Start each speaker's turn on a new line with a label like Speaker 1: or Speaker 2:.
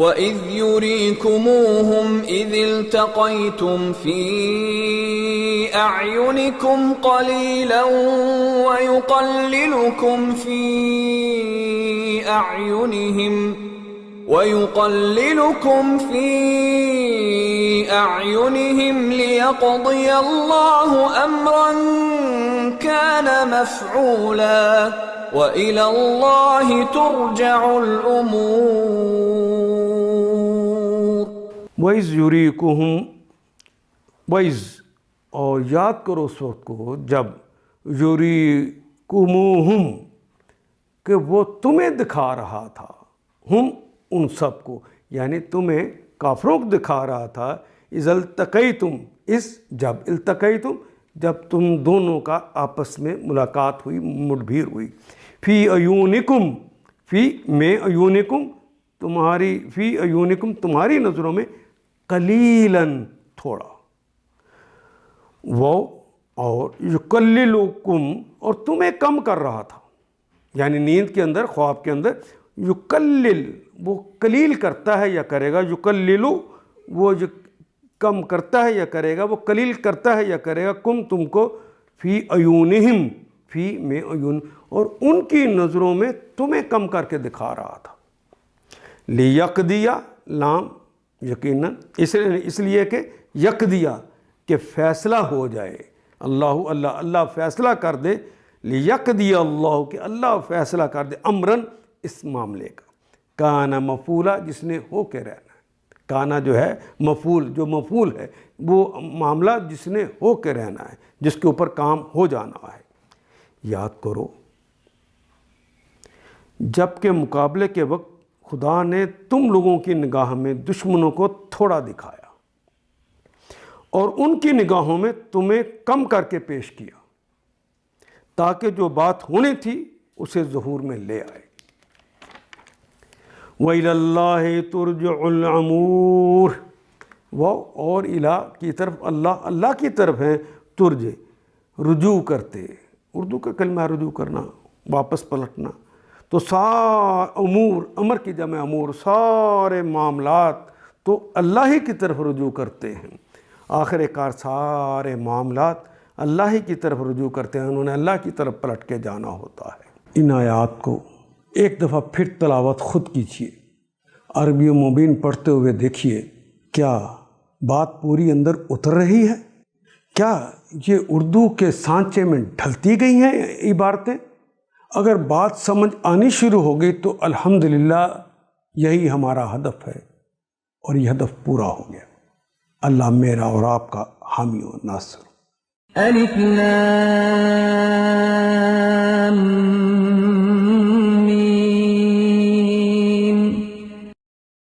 Speaker 1: وَإِذْ يُرِيكُمُوهُمْ إِذِ الْتَقَيْتُمْ فِي أَعْيُنِكُمْ قَلِيلًا وَيُقَلِّلُكُمْ فِي أَعْيُنِهِمْ لِيَقْضِيَ اللَّهُ أَمْرًا كَانَ مَفْعُولًا وَإِلَى اللَّهِ تُرْجَعُ الْأُمُورُ۔
Speaker 2: وَإِذْ يُرِيكُهُمْ، وَإِذْ، اور یاد کرو اس وقت کو جب یُرِیکُمُوہُم، کہ وہ تمہیں دکھا رہا تھا، ہم ان سب کو، یعنی تمہیں کافروں کو دکھا رہا تھا، اذ التقیتم، اس جب التقیتم، جب تم دونوں کا آپس میں ملاقات ہوئی، مڈبھیر ہوئی، فی عیونکم، فی میں عیونکم، تمہاری، فی عیونکم تمہاری نظروں میں، قلیلاً تھوڑا، وہ، اور یکللکم، اور تمہیں کم کر رہا تھا، یعنی نیند کے اندر، خواب کے اندر، یکلل، وہ قلیل کرتا ہے یا کرے گا، یکللو، وہ کم کرتا ہے یا کرے گا، وہ قلیل کرتا ہے یا کرے گا، کم تم کو، فی عیونہم، فی میں عیون، اور ان کی نظروں میں تمہیں کم کر کے دکھا رہا تھا۔ لیقضیہ، لام یقیناً، اس لیے کہ یقضیہ، کہ فیصلہ ہو جائے، اللہ فیصلہ کر دے، لیقضی اللہ، کہ اللہ فیصلہ کر دے، امراً، اس معاملے کا، کانا مفعولا، جس نے ہو کے رہنا ہے، کانا جو ہے مفعول، جو مفعول ہے وہ معاملہ جس نے ہو کے رہنا ہے، جس کے اوپر کام ہو جانا ہے۔ یاد کرو جب کہ مقابلے کے وقت خدا نے تم لوگوں کی نگاہ میں دشمنوں کو تھوڑا دکھایا اور ان کی نگاہوں میں تمہیں کم کر کے پیش کیا، تاکہ جو بات ہونی تھی اسے ظہور میں لے آئے۔ وَإِلَى اللَّهِ تُرْجَعُ الْأُمُورُ، وہ، اور الہ کی طرف، اللہ کی طرف ہے، ترجع، رجوع کرتے، اردو کا کلمہ رجوع کرنا، واپس پلٹنا، تو امور، امر کی جمع امور، سارے معاملات تو اللہ ہی کی طرف رجوع کرتے ہیں، آخر کار سارے معاملات اللہ ہی کی طرف رجوع کرتے ہیں، انہوں نے اللہ کی طرف پلٹ کے جانا ہوتا ہے۔ ان آیات کو ایک دفعہ پھر تلاوت خود کیجیے، عربی و مبین پڑھتے ہوئے دیکھیے، کیا بات پوری اندر اتر رہی ہے؟ کیا یہ اردو کے سانچے میں ڈھلتی گئی ہیں عبارتیں؟ اگر بات سمجھ آنی شروع ہو گئی تو الحمدللہ یہی ہمارا ہدف ہے، اور یہ ہدف پورا ہو گیا۔ اللہ میرا اور آپ کا حامی و ناصر۔
Speaker 1: الف لام